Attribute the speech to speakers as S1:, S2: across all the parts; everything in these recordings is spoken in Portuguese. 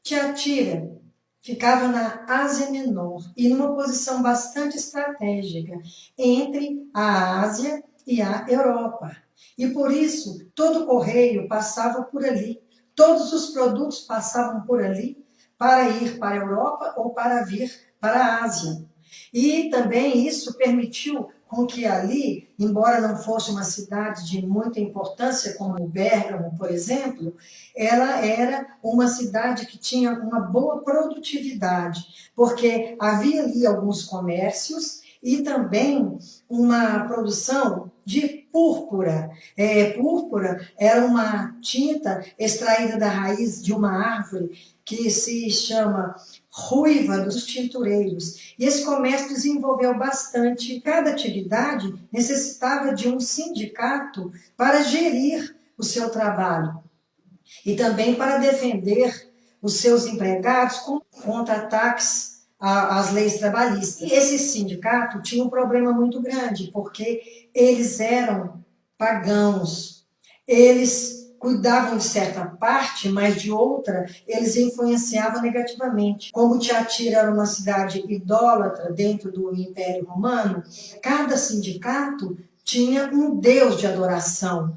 S1: Tiatira ficava na Ásia Menor e numa posição bastante estratégica entre a Ásia e a Europa. E por isso, todo o correio passava por ali, todos os produtos passavam por ali para ir para a Europa ou para vir para a Ásia. E também isso permitiu com que ali, embora não fosse uma cidade de muita importância, como Bérgamo, por exemplo, ela era uma cidade que tinha uma boa produtividade, porque havia ali alguns comércios e também uma produção de púrpura. Púrpura era uma tinta extraída da raiz de uma árvore que se chama ruiva dos tintureiros. E esse comércio desenvolveu bastante. Cada atividade necessitava de um sindicato para gerir o seu trabalho e também para defender os seus empregados contra ataques às leis trabalhistas. E esse sindicato tinha um problema muito grande, porque eles eram pagãos, eles cuidavam de certa parte, mas de outra eles influenciavam negativamente. Como Tiatira era uma cidade idólatra dentro do Império Romano, cada sindicato tinha um deus de adoração.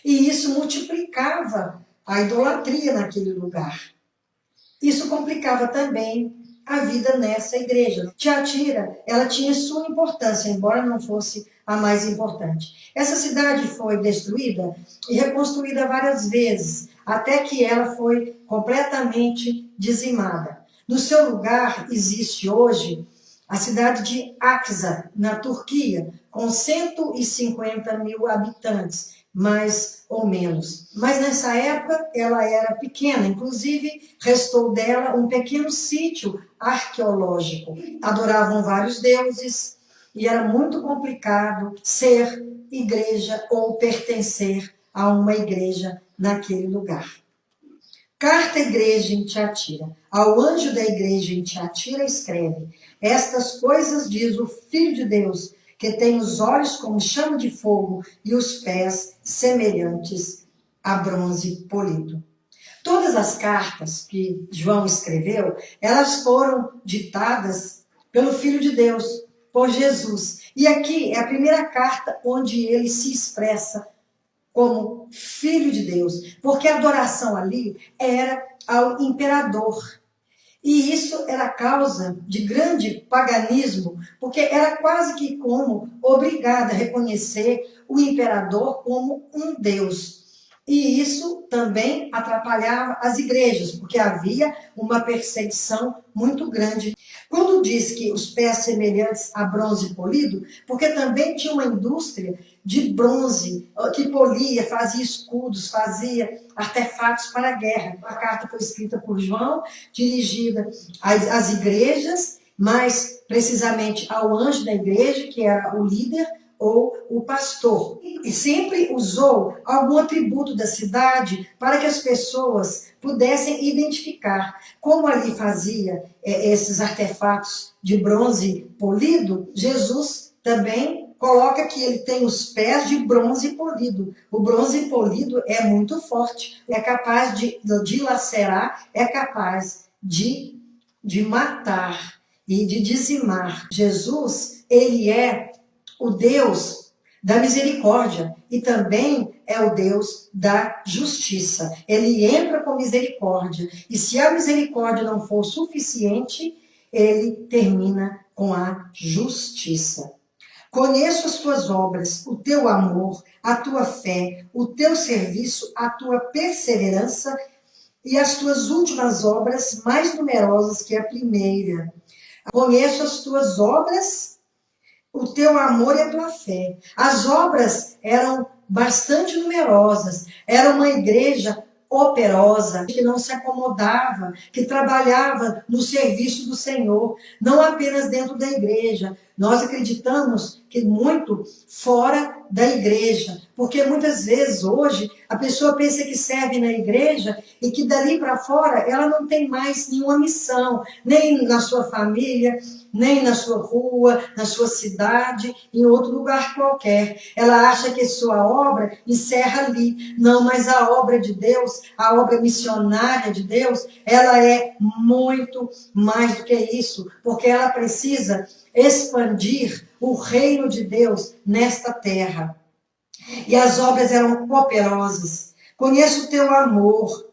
S1: E isso multiplicava a idolatria naquele lugar. Isso complicava também a vida nessa igreja. Tiatira, ela tinha sua importância, embora não fosse a mais importante. Essa cidade foi destruída e reconstruída várias vezes, até que ela foi completamente dizimada. No seu lugar existe hoje a cidade de Aksa, na Turquia, com 150 mil habitantes, mais ou menos. Mas nessa época ela era pequena, inclusive restou dela um pequeno sítio arqueológico. Adoravam vários deuses e era muito complicado ser igreja ou pertencer a uma igreja naquele lugar. Carta à igreja em Tiatira. Ao anjo da igreja em Tiatira escreve: estas coisas diz o Filho de Deus, que tem os olhos como chama de fogo e os pés semelhantes a bronze polido. Todas as cartas que João escreveu, elas foram ditadas pelo Filho de Deus, por Jesus. E aqui é a primeira carta onde ele se expressa como Filho de Deus, porque a adoração ali era ao imperador. E isso era causa de grande paganismo, porque era quase que como obrigada a reconhecer o imperador como um deus. E isso também atrapalhava as igrejas, porque havia uma perseguição muito grande. Quando diz que os pés semelhantes a bronze polido, porque também tinha uma indústria de bronze que polia, fazia escudos, fazia artefatos para a guerra. A carta foi escrita por João, dirigida às igrejas, mais precisamente ao anjo da igreja, que era o líder ou o pastor. E sempre usou algum atributo da cidade para que as pessoas pudessem identificar. Como ali fazia esses artefatos de bronze polido, Jesus também coloca que ele tem os pés de bronze polido. O bronze polido é muito forte, é capaz de dilacerar, é capaz de matar e de dizimar. Jesus, ele é o Deus da misericórdia e também é o Deus da justiça. Ele entra com misericórdia e se a misericórdia não for suficiente, ele termina com a justiça. Conheço as tuas obras, o teu amor, a tua fé, o teu serviço, a tua perseverança e as tuas últimas obras mais numerosas que a primeira. Conheço as tuas obras, o teu amor e a tua fé. As obras eram bastante numerosas. Era uma igreja operosa, que não se acomodava, que trabalhava no serviço do Senhor, não apenas dentro da igreja. Nós acreditamos que muito fora da igreja, Porque muitas vezes hoje a pessoa pensa que serve na igreja e que dali para fora ela não tem mais nenhuma missão, nem na sua família, nem na sua rua, na sua cidade, em outro lugar qualquer. Ela acha que sua obra encerra ali. Não, mas a obra de Deus, a obra missionária de Deus, ela é muito mais do que isso, porque ela precisa expandir o reino de Deus nesta terra. E as obras eram cooperosas. Conheço o teu amor,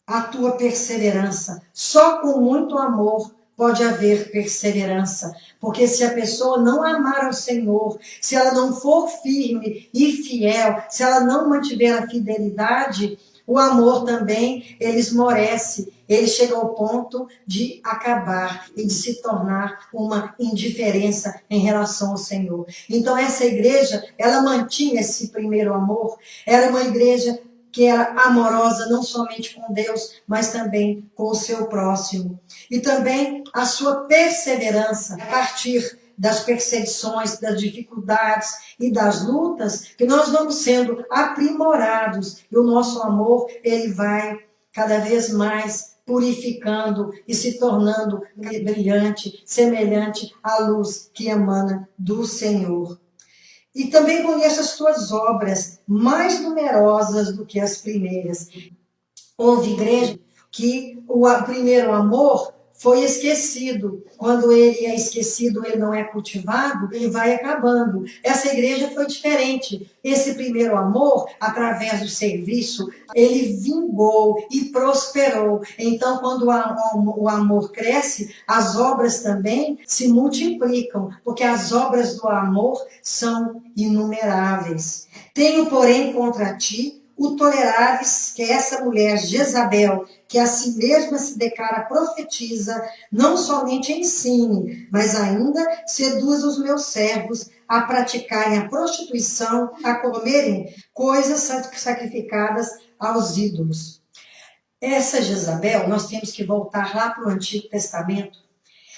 S1: a tua perseverança. Só com muito amor pode haver perseverança. Porque se a pessoa não amar ao Senhor, se ela não for firme e fiel, se ela não mantiver a fidelidade, o amor também, ele esmorece. Ele chega ao ponto de acabar e de se tornar uma indiferença em relação ao Senhor. Então essa igreja, ela mantinha esse primeiro amor. Era uma igreja que era amorosa não somente com Deus, mas também com o seu próximo. E também a sua perseverança a partir das perseguições, das dificuldades e das lutas, que nós vamos sendo aprimorados. E o nosso amor, ele vai cada vez mais purificando e se tornando brilhante, semelhante à luz que emana do Senhor. E também conheço as tuas obras, mais numerosas do que as primeiras. Houve igreja que o primeiro amor foi esquecido. Quando ele é esquecido, ele não é cultivado, ele vai acabando. Essa igreja foi diferente. Esse primeiro amor, através do serviço, ele vingou e prosperou. Então, quando o amor cresce, as obras também se multiplicam, porque as obras do amor são inumeráveis. Tenho, porém, contra ti o tolerares que essa mulher Jezabel, que a si mesma se declara profetiza, não somente ensine, mas ainda seduza os meus servos a praticarem a prostituição, a comerem coisas sacrificadas aos ídolos. Essa Jezabel, nós temos que voltar lá para o Antigo Testamento,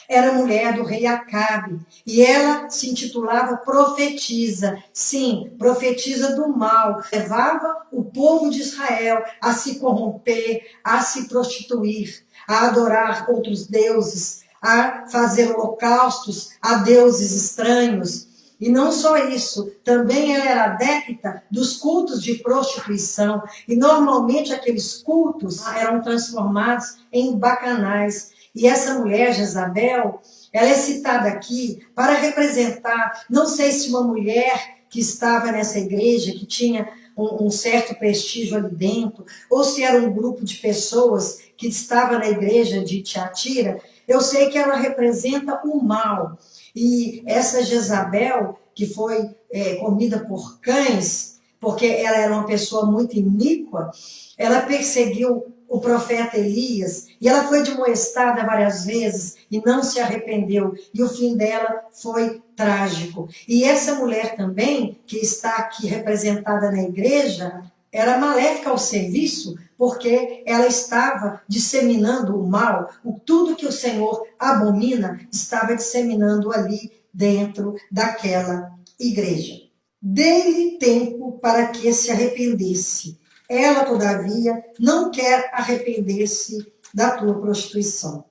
S1: era mulher do rei Acabe, e ela se intitulava profetisa. Sim, profetisa do mal. Levava o povo de Israel a se corromper, a se prostituir, a adorar outros deuses, a fazer holocaustos a deuses estranhos. E não só isso, também ela era adepta dos cultos de prostituição, e normalmente aqueles cultos eram transformados em bacanais. E essa mulher, Jezabel, ela é citada aqui para representar, não sei se uma mulher que estava nessa igreja, que tinha um certo prestígio ali dentro, ou se era um grupo de pessoas que estava na igreja de Tiatira. Eu sei que ela representa o mal. E essa Jezabel, que foi comida por cães, porque ela era uma pessoa muito iníqua, ela perseguiu o profeta Elias, e ela foi demoestada várias vezes e não se arrependeu, e o fim dela foi trágico. E essa mulher também, que está aqui representada na igreja, era maléfica ao serviço, porque ela estava disseminando o mal, tudo que o Senhor abomina, estava disseminando ali dentro daquela igreja. Dei-lhe tempo para que se arrependesse. Ela, todavia, não quer arrepender-se da tua prostituição.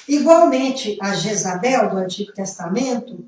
S1: Igualmente a Jezabel do Antigo Testamento,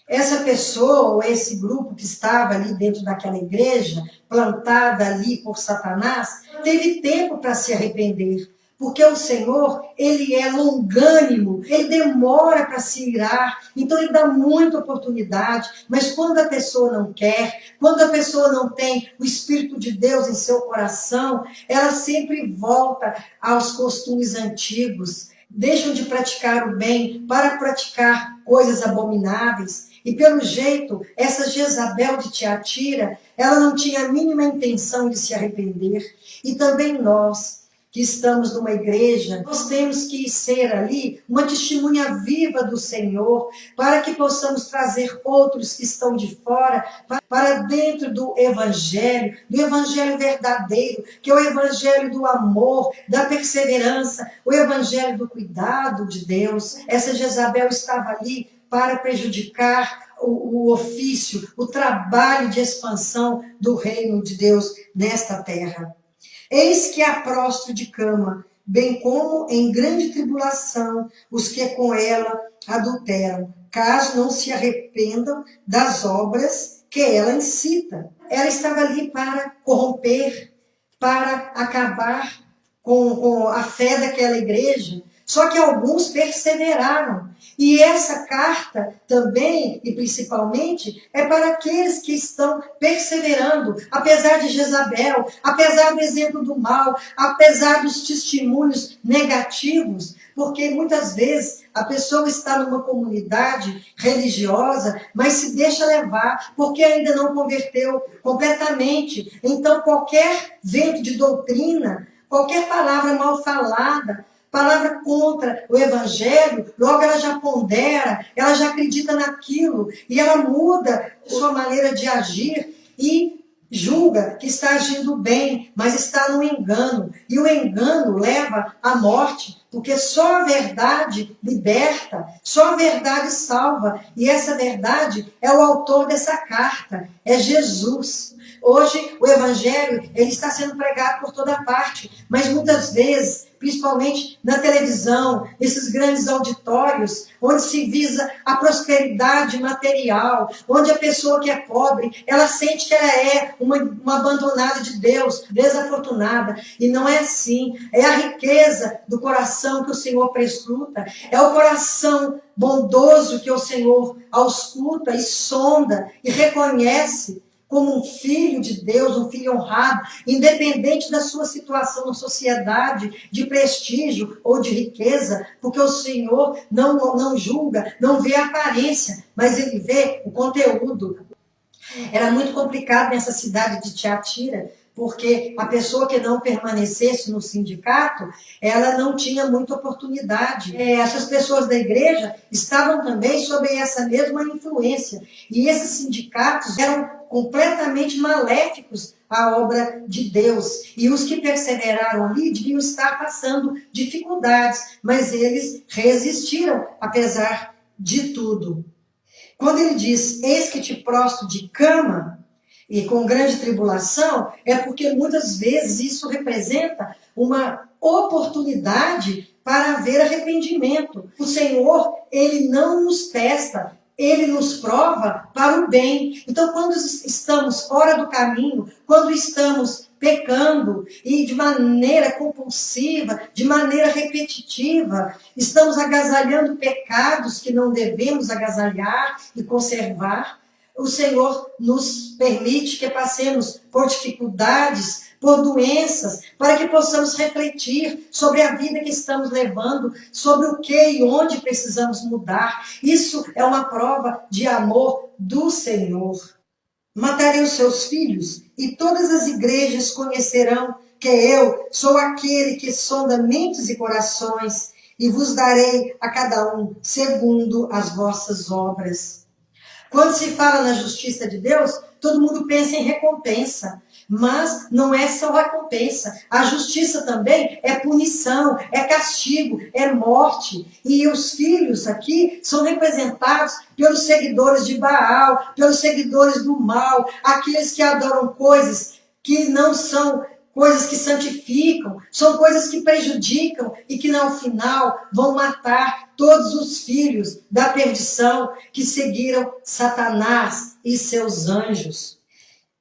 S1: essa pessoa, ou esse grupo que estava ali dentro daquela igreja, plantada ali por Satanás, teve tempo para se arrepender. Porque o Senhor, ele é longânimo, ele demora para se irar, então ele dá muita oportunidade, mas quando a pessoa não quer, quando a pessoa não tem o Espírito de Deus em seu coração, ela sempre volta aos costumes antigos, deixam de praticar o bem para praticar coisas abomináveis. E pelo jeito, essa Jezabel de Tiatira, ela não tinha a mínima intenção de se arrepender. E também nós, que estamos numa igreja, nós temos que ser ali uma testemunha viva do Senhor, para que possamos trazer outros que estão de fora para dentro do evangelho verdadeiro, que é o evangelho do amor, da perseverança, o evangelho do cuidado de Deus. Essa Jezabel estava ali para prejudicar o ofício, o trabalho de expansão do reino de Deus nesta terra. Eis que há prostro de cama, bem como em grande tribulação os que com ela adulteram, caso não se arrependam das obras que ela incita. Ela estava ali para corromper, para acabar com a fé daquela igreja. Só que alguns perseveraram. E essa carta também, e principalmente, é para aqueles que estão perseverando, apesar de Jezabel, apesar do exemplo do mal, apesar dos testemunhos negativos, porque muitas vezes a pessoa está numa comunidade religiosa, mas se deixa levar, porque ainda não converteu completamente. Então, qualquer vento de doutrina, qualquer palavra mal falada, palavra contra o evangelho, logo ela já pondera, ela já acredita naquilo, e ela muda sua maneira de agir e julga que está agindo bem, mas está no engano. E o engano leva à morte, porque só a verdade liberta, só a verdade salva. E essa verdade é o autor dessa carta, é Jesus. Hoje o evangelho ele está sendo pregado por toda parte, mas muitas vezes, principalmente na televisão, nesses grandes auditórios, onde se visa a prosperidade material, onde a pessoa que é pobre, ela sente que ela é uma abandonada de Deus, desafortunada, e não é assim. É a riqueza do coração que o Senhor prescruta, é o coração bondoso que o Senhor ausculta e sonda e reconhece como um filho de Deus, um filho honrado, independente da sua situação na sociedade, de prestígio ou de riqueza, porque o Senhor não julga, não vê a aparência, mas ele vê o conteúdo. Era muito complicado nessa cidade de Tiatira, porque a pessoa que não permanecesse no sindicato, ela não tinha muita oportunidade. Essas pessoas da igreja estavam também sob essa mesma influência. E esses sindicatos eram completamente maléficos à obra de Deus. E os que perseveraram ali deviam estar passando dificuldades, mas eles resistiram, apesar de tudo. Quando ele diz, eis que te prostro de cama, e com grande tribulação, é porque muitas vezes isso representa uma oportunidade para haver arrependimento. O Senhor, ele não nos testa, ele nos prova para o bem. Então, quando estamos fora do caminho, quando estamos pecando e de maneira compulsiva, de maneira repetitiva, estamos agasalhando pecados que não devemos agasalhar e conservar, o Senhor nos permite que passemos por dificuldades, por doenças, para que possamos refletir sobre a vida que estamos levando, sobre o que e onde precisamos mudar. Isso é uma prova de amor do Senhor. Matarei os seus filhos, e todas as igrejas conhecerão que eu sou aquele que sonda mentes e corações, e vos darei a cada um segundo as vossas obras. Quando se fala na justiça de Deus, todo mundo pensa em recompensa. Mas não é só recompensa. A justiça também é punição, é castigo, é morte. E os filhos aqui são representados pelos seguidores de Baal, pelos seguidores do mal, aqueles que adoram coisas que não são coisas que santificam, são coisas que prejudicam e que, no final, vão matar todos os filhos da perdição que seguiram Satanás e seus anjos.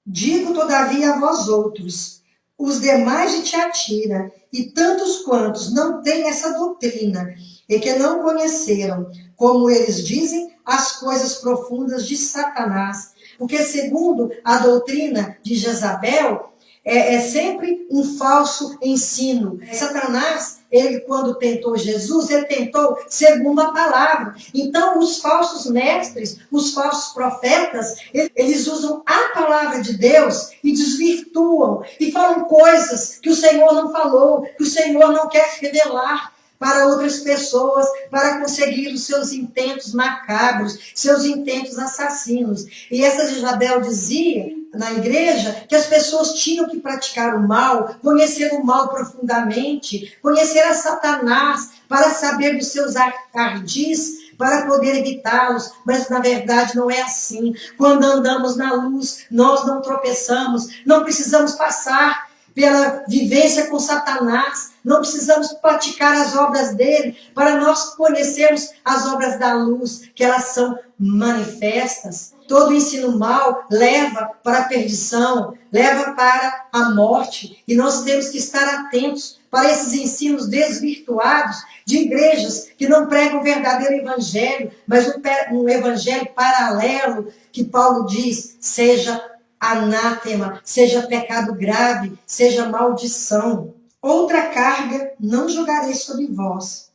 S1: Digo, todavia, a vós outros, os demais de Tiatira, e tantos quantos não têm essa doutrina, e que não conheceram, como eles dizem, as coisas profundas de Satanás. Porque, segundo a doutrina de Jezabel, é sempre um falso ensino. Satanás, ele quando tentou Jesus, ele tentou segundo a palavra. Então, os falsos mestres, os falsos profetas, eles usam a palavra de Deus e desvirtuam, e falam coisas que o Senhor não falou, que o Senhor não quer revelar para outras pessoas, para conseguir os seus intentos macabros, seus intentos assassinos. E essa Jezabel dizia na igreja que as pessoas tinham que praticar o mal, conhecer o mal profundamente, conhecer a Satanás, para saber dos seus ardis, para poder evitá-los, mas na verdade não é assim. Quando andamos na luz, nós não tropeçamos, não precisamos passar pela vivência com Satanás, não precisamos praticar as obras dele para nós conhecermos as obras da luz, que elas são manifestas. Todo ensino mau leva para a perdição, leva para a morte, e nós temos que estar atentos para esses ensinos desvirtuados de igrejas que não pregam o verdadeiro evangelho, mas um evangelho paralelo, que Paulo diz, seja anátema, seja pecado grave, seja maldição. Outra carga não jogarei sobre vós.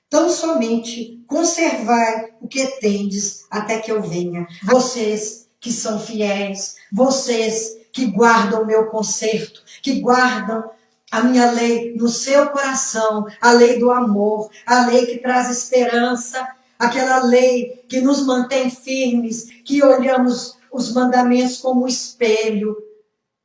S1: Tão somente conservai o que tendes até que eu venha. Vocês que são fiéis, vocês que guardam o meu conserto, que guardam a minha lei no seu coração, a lei do amor, a lei que traz esperança, aquela lei que nos mantém firmes, que olhamos os mandamentos como um espelho,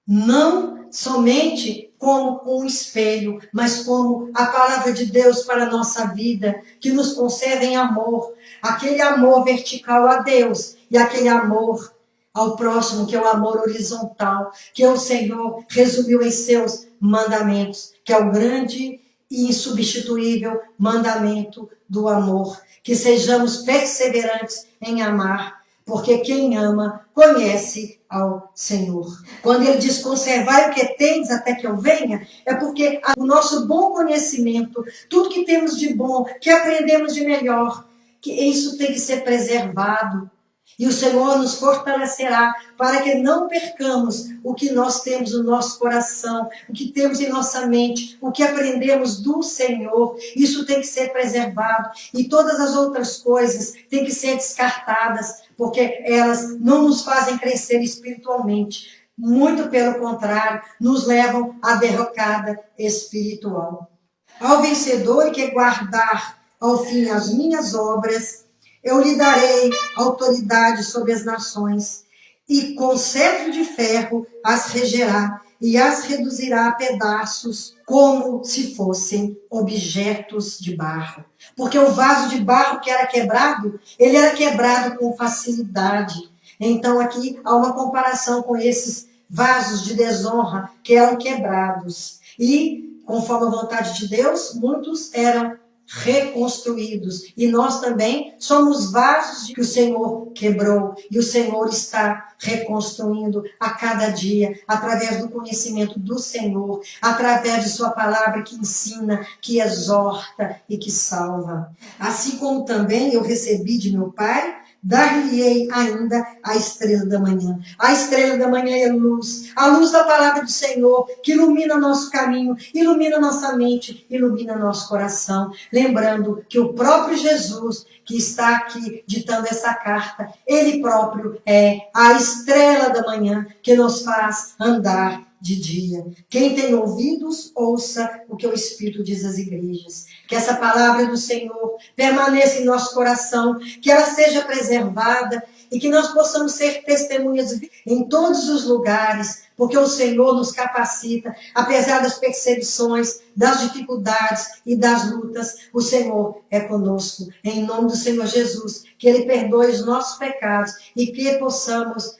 S1: não somente como um espelho, mas como a palavra de Deus para a nossa vida, que nos concede em amor, aquele amor vertical a Deus e aquele amor ao próximo, que é o amor horizontal, que o Senhor resumiu em seus mandamentos, que é o grande e insubstituível mandamento do amor. Que sejamos perseverantes em amar, porque quem ama conhece ao Senhor. Quando ele diz conservar o que tendes até que eu venha, é porque o nosso bom conhecimento, tudo que temos de bom, que aprendemos de melhor, que isso tem que ser preservado. E o Senhor nos fortalecerá para que não percamos o que nós temos no nosso coração, o que temos em nossa mente, o que aprendemos do Senhor. Isso tem que ser preservado. E todas as outras coisas têm que ser descartadas, porque elas não nos fazem crescer espiritualmente. Muito pelo contrário, nos levam à derrocada espiritual. Ao vencedor que guardar ao fim as minhas obras, eu lhe darei autoridade sobre as nações, e com cetro de ferro as regerá, e as reduzirá a pedaços, como se fossem objetos de barro. Porque o vaso de barro que era quebrado, ele era quebrado com facilidade. Então aqui há uma comparação com esses vasos de desonra que eram quebrados. E, conforme a vontade de Deus, muitos eram reconstruídos. E nós também somos vasos que o Senhor quebrou. E o Senhor está reconstruindo a cada dia, através do conhecimento do Senhor, através de sua palavra que ensina, que exorta e que salva. Assim como também eu recebi de meu Pai, dar-lhe-ei ainda a estrela da manhã. A estrela da manhã é luz, a luz da palavra do Senhor, que ilumina nosso caminho, ilumina nossa mente, ilumina nosso coração. Lembrando que o próprio Jesus, que está aqui ditando essa carta, ele próprio é a estrela da manhã que nos faz andar de dia. Quem tem ouvidos, ouça o que o Espírito diz às igrejas. Que essa palavra do Senhor permaneça em nosso coração, que ela seja preservada e que nós possamos ser testemunhas em todos os lugares, porque o Senhor nos capacita, apesar das perseguições, das dificuldades e das lutas, o Senhor é conosco. Em nome do Senhor Jesus, que Ele perdoe os nossos pecados e que possamos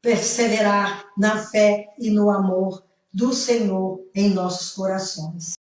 S1: perseverar na fé e no amor do Senhor em nossos corações.